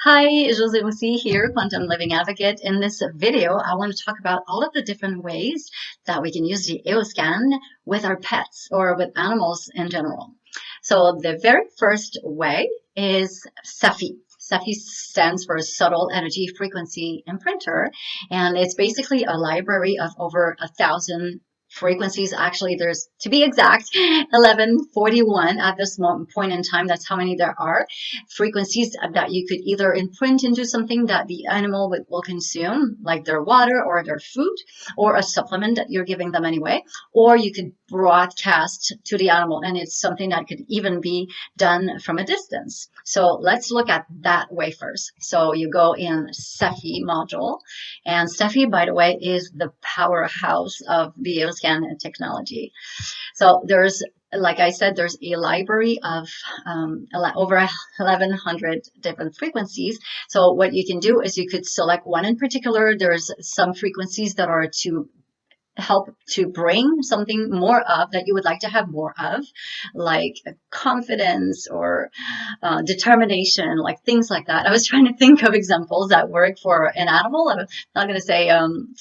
Hi, Josée Roussy here, Quantum Living Advocate. In this video, I want to talk about all of the different ways that we can use the AOScan with our pets or with animals in general. So the very first way is SEFI. SEFI stands for Subtle Energy Frequency Imprinter, and it's basically a library of over 1,000 frequencies. Actually, there's, to be exact, 1141 at this point in time. That's how many there are. Frequencies that you could either imprint into something that the animal will consume, like their water or their food, or a supplement that you're giving them anyway, or you could broadcast to the animal, and it's something that could even be done from a distance. So let's look at that way first. So you go in SEFI module, and SEFI, by the way, is the powerhouse of the AOScan technology. So there's, like I said, there's a library of over 1,100 different frequencies. So what you can do is you could select one in particular. There's some frequencies that are to help to bring something more of that you would like to have more of, like confidence or determination, like things like that. I was trying to think of examples that work for an animal. I'm not going to say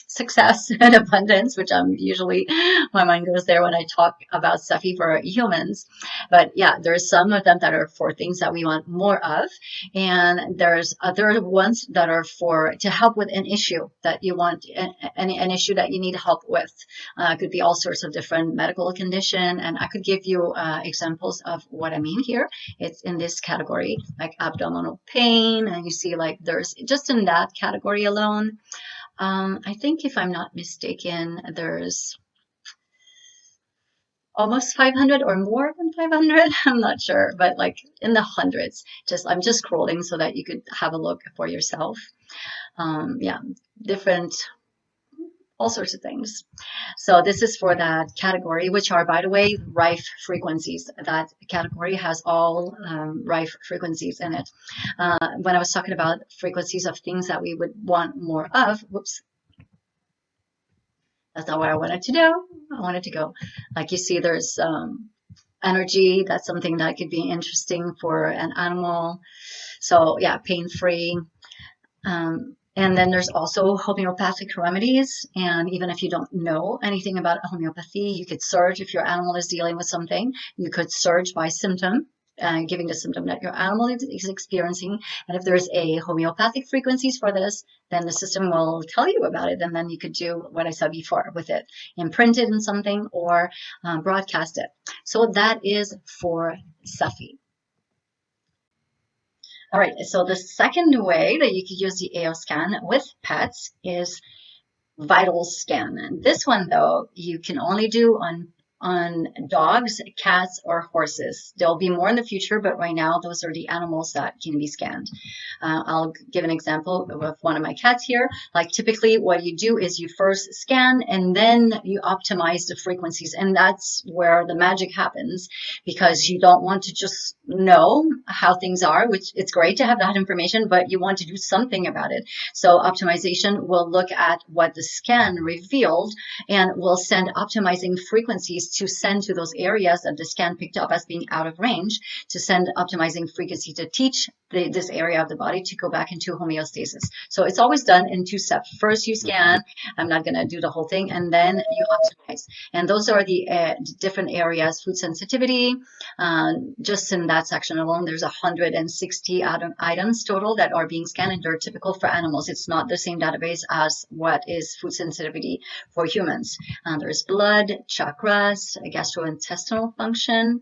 success and abundance, which I'm usually, my mind goes there when I talk about SEFI for humans. But yeah, there's some of them that are for things that we want more of, and there's other ones that are for to help with an issue that you want, an issue that you need help with. It could be all sorts of different medical condition, and I could give you examples of what I mean here. It's in this category, like abdominal pain, and you see like there's just in that category alone, I think if I'm not mistaken, there's almost 500 or more than 500. I'm not sure, but like in the hundreds. I'm just scrolling so that you could have a look for yourself. Yeah, different, all sorts of things. So this is for that category, which are, by the way, rife frequencies. That category has all rife frequencies in it. When I was talking about frequencies of things that we would want more of, whoops, that's not what I wanted to do. I wanted to go, like you see, there's energy. That's something that could be interesting for an animal. So yeah, pain-free. And then there's also homeopathic remedies. And even if you don't know anything about homeopathy, you could search if your animal is dealing with something. You could search by symptom, giving the symptom that your animal is experiencing. And if there's a homeopathic frequencies for this, then the system will tell you about it. And then you could do what I said before with it, imprint it in something or broadcast it. So that is for SEFI. All right, so the second way that you could use the AOScan with pets is vital scan. And this one, though, you can only do on dogs, cats, or horses. There'll be more in the future, but right now those are the animals that can be scanned. I'll give an example of one of my cats here. Like typically what you do is you first scan and then you optimize the frequencies, and that's where the magic happens, because you don't want to just know how things are, which it's great to have that information, but you want to do something about it. So optimization will look at what the scan revealed and will send optimizing frequencies to send to those areas that the scan picked up as being out of range, to send optimizing frequency to teach this area of the body to go back into homeostasis. So it's always done in two steps. First you scan, I'm not going to do the whole thing, and then you optimize. And those are the different areas. Food sensitivity, just in that section alone, there's 160 items total that are being scanned, and they're typical for animals. It's not the same database as what is food sensitivity for humans. There's blood, chakras, gastrointestinal function,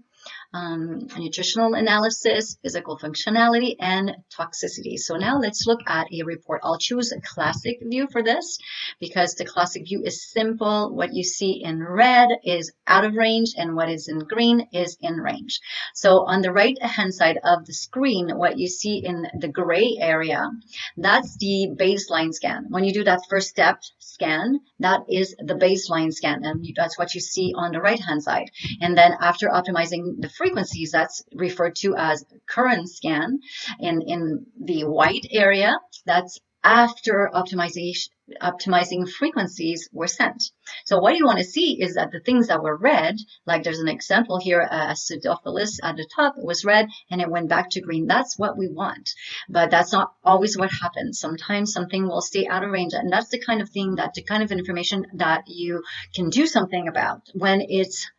nutritional analysis, physical functionality, and toxicity. So now let's look at a report. I'll choose a classic view for this because the classic view is simple. What you see in red is out of range, and what is in green is in range. So on the right hand side of the screen, what you see in the gray area, that's the baseline scan. When you do that first step scan, that is the baseline scan, and that's what you see on the right hand side. And then after optimizing the frequencies, that's referred to as current scan. In the white area, that's after optimization optimizing frequencies were sent. So what you want to see is that the things that were red, like there's an example here, acidophilus at the top was red and it went back to green. That's what we want, but that's not always what happens. Sometimes something will stay out of range, and that's the kind of thing, that the kind of information that you can do something about when it's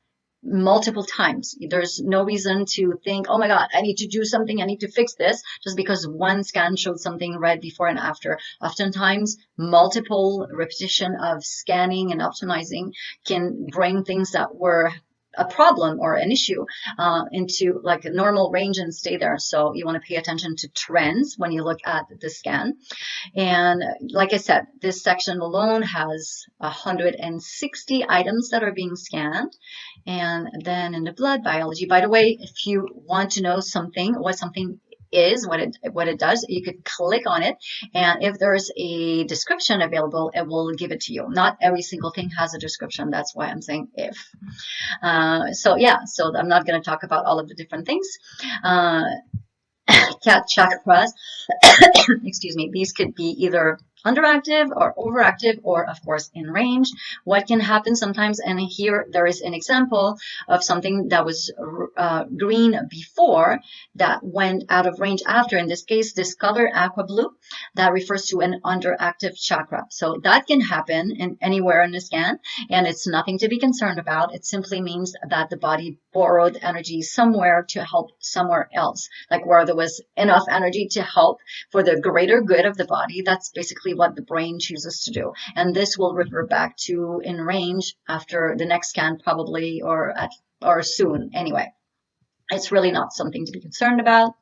multiple times. There's no reason to think, oh my God, I need to do something, I need to fix this, just because one scan showed something red before and after. Oftentimes, multiple repetition of scanning and optimizing can bring things that were a problem or an issue into like a normal range and stay there. So you want to pay attention to trends when you look at the scan. And like I said, this section alone has 160 items that are being scanned. And then in the blood biology, by the way, if you want to know something, what something is, what it does, you could click on it, and if there's a description available, it will give it to you. Not every single thing has a description. That's why I'm saying if. So yeah, so I'm not going to talk about all of the different things. Cat chakras, excuse me, these could be either underactive or overactive, or of course in range. What can happen sometimes, and here there is an example of something that was green before that went out of range after. In this case, this color aqua blue, that refers to an underactive chakra. So that can happen in anywhere in the scan, and it's nothing to be concerned about. It simply means that the body borrowed energy somewhere to help somewhere else, like where there was enough energy to help for the greater good of the body. That's basically what the brain chooses to do, and this will revert back to in range after the next scan, probably, or soon. Anyway, it's really not something to be concerned about.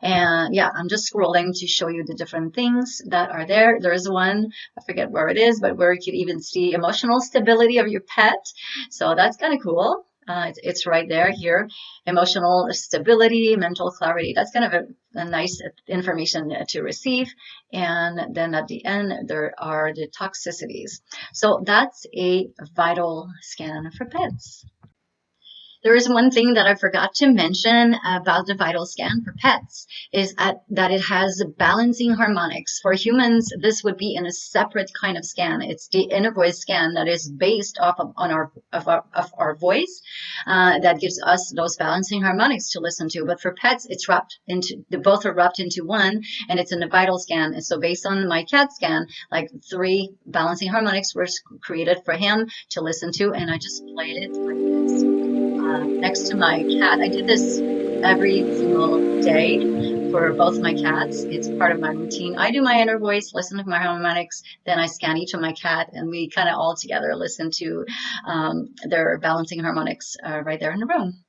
And yeah, I'm just scrolling to show you the different things that are there. There is one, I forget where it is, but where you can even see emotional stability of your pet. So that's kind of cool. It's right there here. Emotional stability, mental clarity. That's kind of a nice information to receive. And then at the end, there are the toxicities. So that's a vital scan for pets. There is one thing that I forgot to mention about the vital scan for pets, is that it has balancing harmonics. For humans, this would be in a separate kind of scan. It's the inner voice scan that is based off of our voice, that gives us those balancing harmonics to listen to. But for pets, it's both are wrapped into one, and it's in the vital scan. And so based on my cat scan, like 3 balancing harmonics were created for him to listen to, and I just played it like this. Next to my cat. I did this every single day for both my cats. It's part of my routine. I do my inner voice, listen to my harmonics, then I scan each of my cat, and we kind of all together listen to their balancing harmonics right there in the room.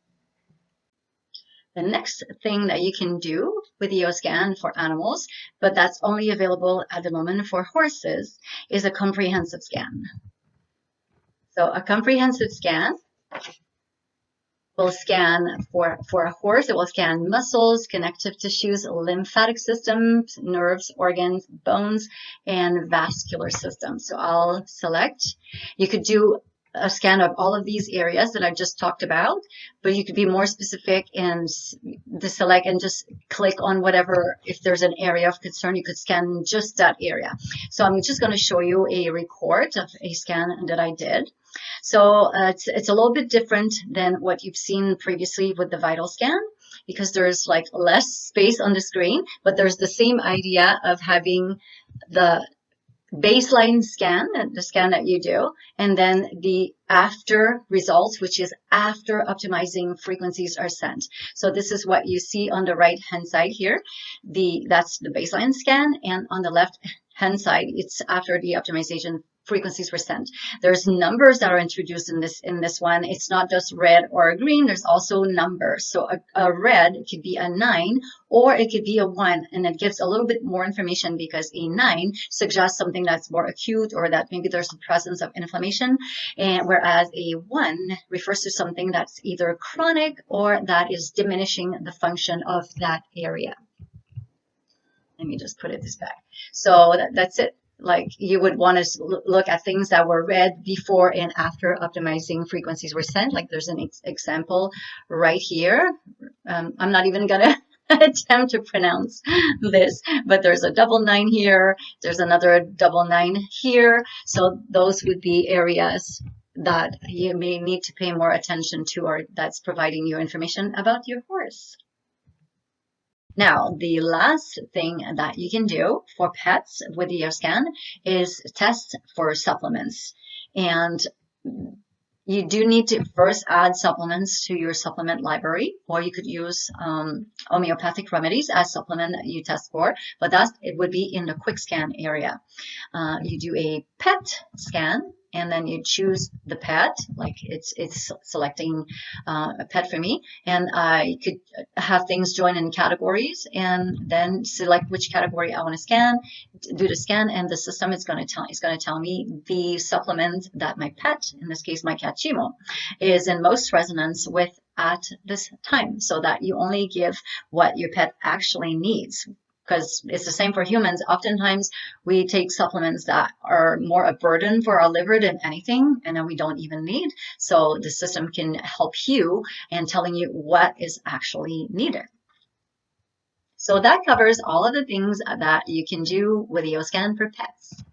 The next thing that you can do with EOScan for animals, but that's only available at the moment for horses, is a comprehensive scan. So a comprehensive scan will scan for a horse. It will scan muscles, connective tissues, lymphatic systems, nerves, organs, bones, and vascular systems. So I'll select. You could do a scan of all of these areas that I just talked about, but you could be more specific and select and just click on whatever. If there's an area of concern, you could scan just that area. So I'm just going to show you a report of a scan that I did. So it's a little bit different than what you've seen previously with the vital scan, because there's like less space on the screen, but there's the same idea of having the baseline scan, the scan that you do, and then the after results, which is after optimizing frequencies are sent. So this is what you see on the right hand side here. That's the baseline scan, and on the left hand side, it's after the optimization frequencies were sent. There's numbers that are introduced in this one. It's not just red or green. There's also numbers. So a red could be a 9, or it could be a 1, and it gives a little bit more information, because a 9 suggests something that's more acute, or that maybe there's the presence of inflammation, and whereas a 1 refers to something that's either chronic or that is diminishing the function of that area. Let me just put this back. So that's it. Like, you would want to look at things that were red before and after optimizing frequencies were sent. Like, there's an example right here. I'm not even gonna attempt to pronounce this, but there's a double 9 here, there's another double 9 here, so those would be areas that you may need to pay more attention to, or that's providing you information about your horse. Now, the last thing that you can do for pets with the EOScan is test for supplements. And you do need to first add supplements to your supplement library, or you could use homeopathic remedies as supplement that you test for, but it would be in the quick scan area. You do a pet scan, and then you choose the pet, like it's selecting a pet for me, and I could have things join in categories, and then select which category I want to scan, do the scan, and the system is going to tell me the supplement that my pet, in this case my cat Chimo, is in most resonance with at this time, so that you only give what your pet actually needs. Because it's the same for humans. Oftentimes we take supplements that are more a burden for our liver than anything, and then we don't even need. So the system can help you in telling you what is actually needed. So that covers all of the things that you can do with EOScan for pets.